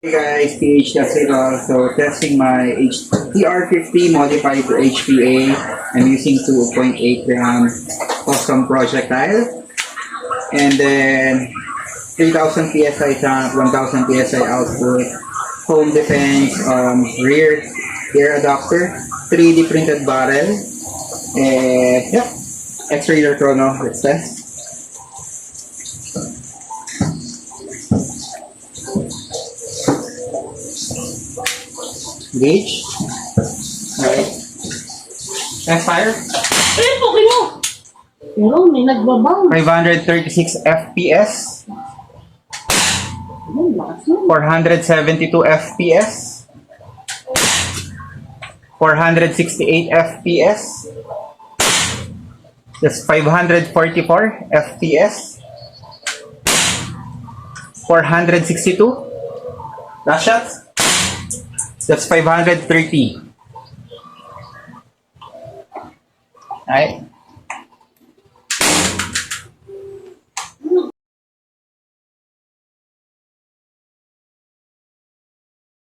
Hey guys, PH Casino. So testing my TR50 modified to HPA. I'm using 2.8 gram custom projectile. And then 3000 PSI tank, 1000 PSI output, home defense, rear air adapter, 3D printed barrel, and yep, X-Raider chrono. Let's test. Gauge. Okay. And fire. Eh, okay mo. Pero may nagbabaw. 536 FPS. Ay, lakas mo. 472 FPS. 468 FPS. That's 544 FPS. 462. Last shot. That's 530. Alright.